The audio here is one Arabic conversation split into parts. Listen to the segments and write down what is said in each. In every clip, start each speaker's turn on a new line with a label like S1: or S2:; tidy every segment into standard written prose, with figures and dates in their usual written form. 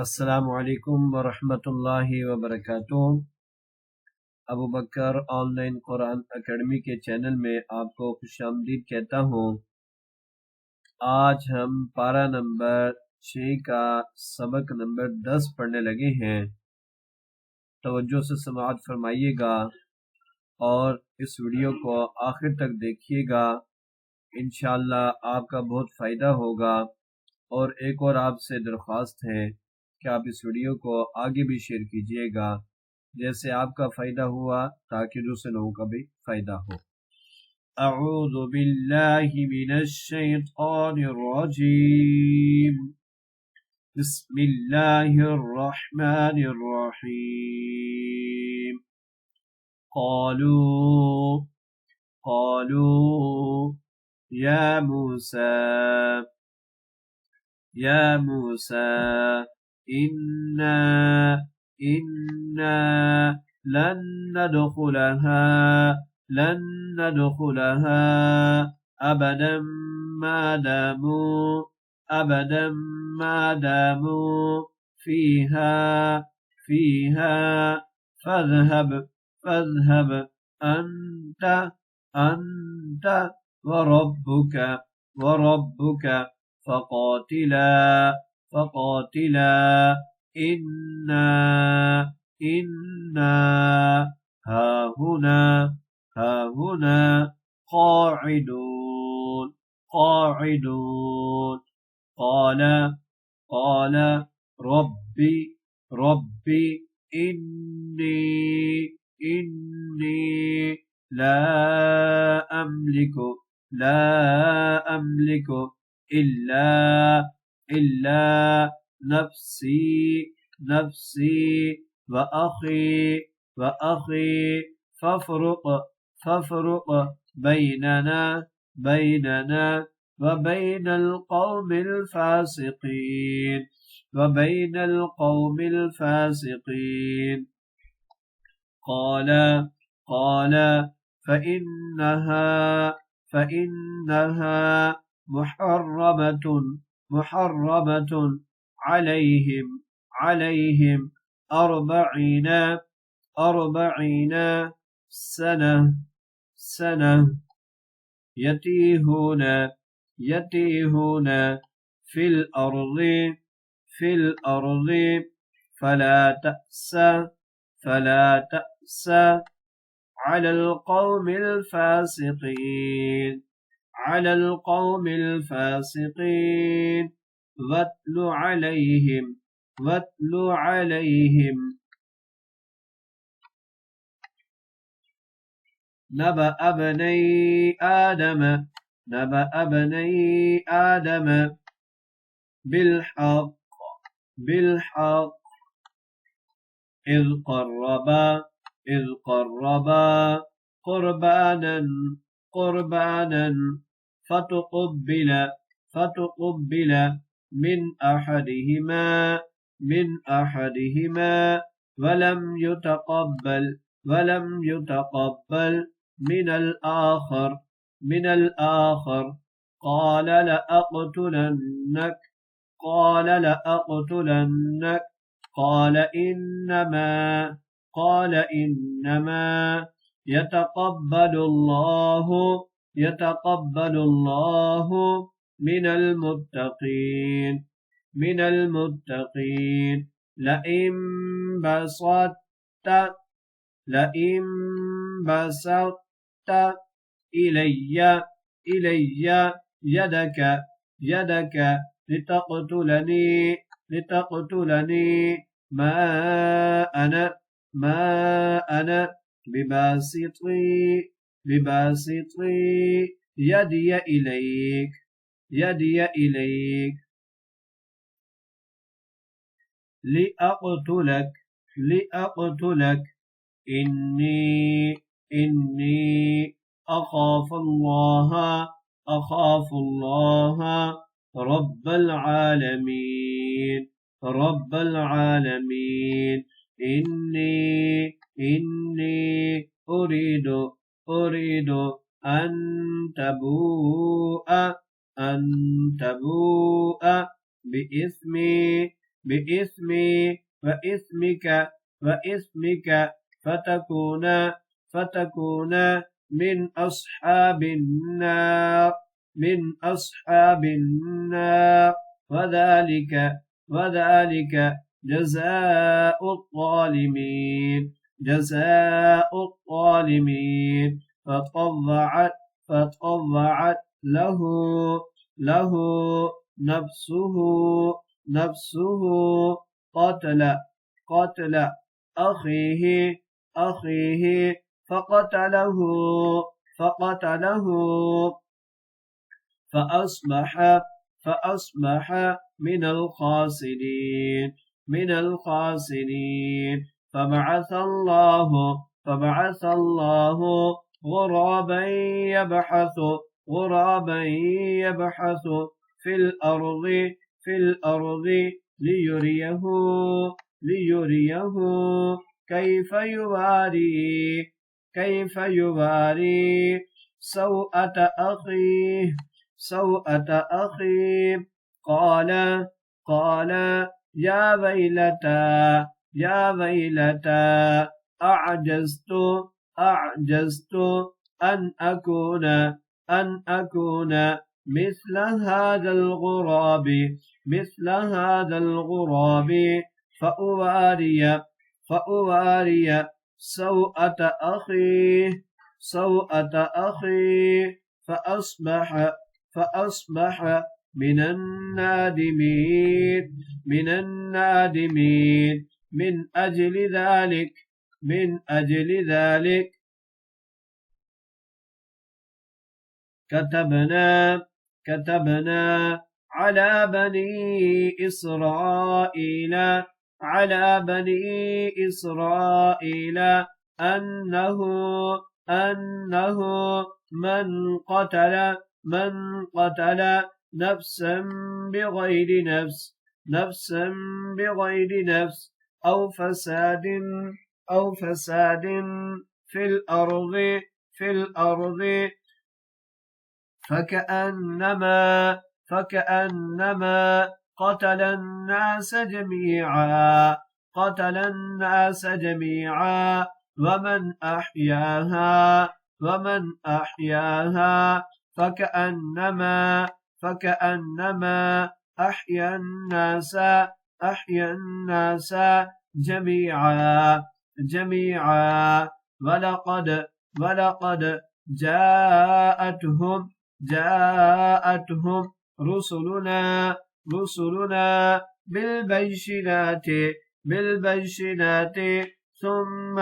S1: अस्सलामु अलैकुम वरहमतुल्लाहि वबरकातुहू। अबू बकर ऑनलाइन कुरान अकेडमी के चैनल में आपको खुशामदीद कहता हूँ। आज हम पारा नंबर 6 का सबक नंबर 10 पढ़ने लगे हैं। तवज्जो से समाअत फरमाइएगा और इस वीडियो को आखिर तक देखिएगा। इंशाअल्लाह आपका बहुत फ़ायदा होगा। और एक और आपसे दरख्वास्त है कि आप इस वीडियो को आगे भी शेयर कीजिएगा, जैसे आपका फ़ायदा हुआ ताकि दूसरे लोगों का भी फ़ायदा हो। अऊज़ु बिल्लाहि मिनश शैतानिर रजीम। बिस्मिल्लाहिर रहमानिर रहीम। क़ालू या मूसा इन्ना लन नदखुलहा अबदन मा दामू फीहा फज़हब अंत व रब्बुक फक़ातिला इन्ना हाहुना क़ाዒदून। क़ाल रब्बी इन्नी ला अमलिकु इल्ला नफ्सी व अखी फफ़रुक़ बैनना व बैन القوم الفاسقين। قال فإنها محرمة عليهم أربعين سنة يتيهون في الأرض فلا تأس على القوم الفاسقين واتل عليهم نبأ ابني آدم بالحق إذ قربا قربانا فتقبل من أحدهما ولم يتقبل من الآخر قال لأقتلنك قال إنما يتقبل الله من المتقين لئن بسطت إلي يدك لتقتلني ما أنا بباسط يدي إليك لأقتلك إني أخاف الله رب العالمين إني أريد أن تبوء بإثمي بإثمي وإثمك فتكون من أصحاب النار وذلك جزاء الظالمين فطوعت له نفسه قتل أخيه فقتله فأصبح من الخاسرين فبعث الله غرابا يبحث في الأرض ليريه كيف يواري سوءة أخيه قال يا ويلتى أعجزت أن أكون مثل هذا الغراب فأواري سوءة أخيه فأصبح من النادمين من أجل ذلك كتبنا على بني إسرائيل أنه من قتل نفسا بغير نفس أو فساد في الأرض فكأنما قتل الناس جميعا ومن أحياها فكأنما أحيا الناس جميعا ولقد جاءتهم رسلنا بالبينات ثم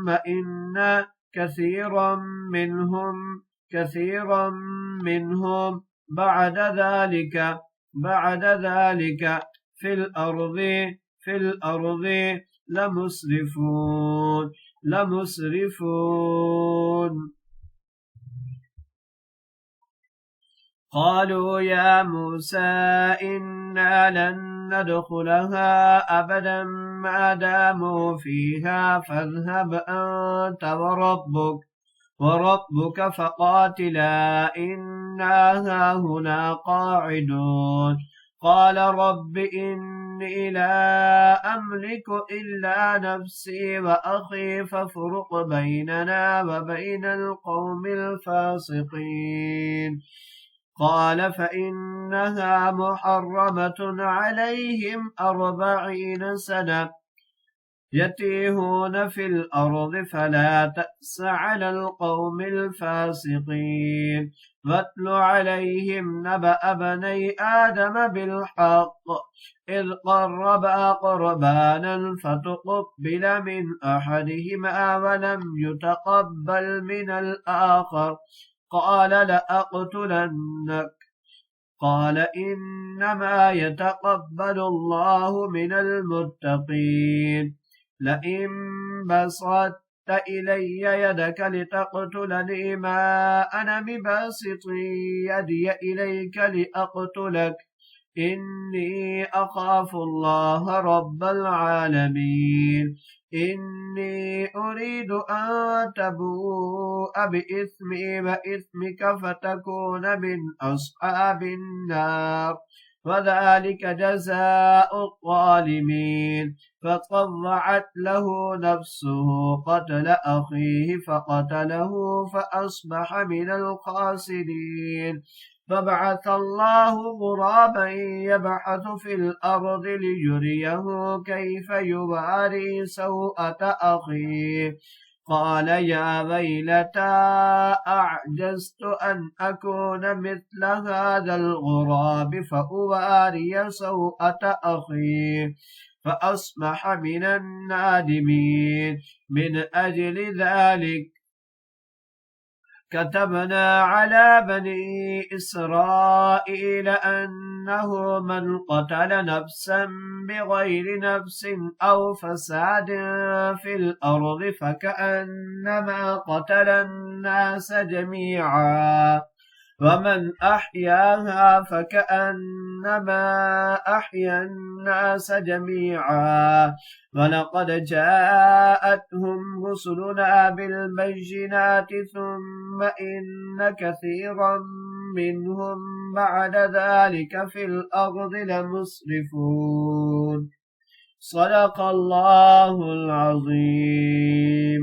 S1: إن كثيرا منهم بعد ذلك في الأرض لمسرفون قالوا يا موسى إنا لن ندخلها أبدا ما داموا فيها فاذهب أنت وربك فقاتلا إنا هاهنا قاعدون قال رب إني لا أملك إلا نفسي وأخي فافرق بيننا وبين القوم الفاسقين قال فإنها محرمة عليهم 40 سنة يتيهون في الأرض فلا تأس على القوم الفاسقين واتل عليهم نبأ بني آدم بالحق إذ قربا قربانا فتقبل من أحدهما ولم يتقبل من الآخر قال لأقتلنك قال إنما يتقبل الله من المتقين لئن بسطت إلي يدك لتقتلني ما أنا بباسط يدي إليك لأقتلك إني أخاف الله رب العالمين إني أريد أن تبوء بإثمي وإثمك فتكون من أصحاب النار وذلك جزاء الظالمين. فطوعت له نفسه قتل أخيه فقتله فأصبح من الخاسرين. فبعث الله غرابا يبحث في الأرض ليريه كيف يواري سوءة أخيه. قال يا ويلتى أعجزت أن أكون مثل هذا الغراب فأواري سوءة أخي فأصبح من النادمين. من أجل ذلك كتبنا على بني إسرائيل أنه من قتل نفسا بغير نفس أو فساد في الأرض فكأنما قتل الناس جميعا ومن أحياها فكأنما أحيا الناس جميعا. ولقد جاءتهم رسلنا بالبينات ثم إن كثيرا منهم بعد ذلك في الأرض لمسرفون. صدق الله العظيم.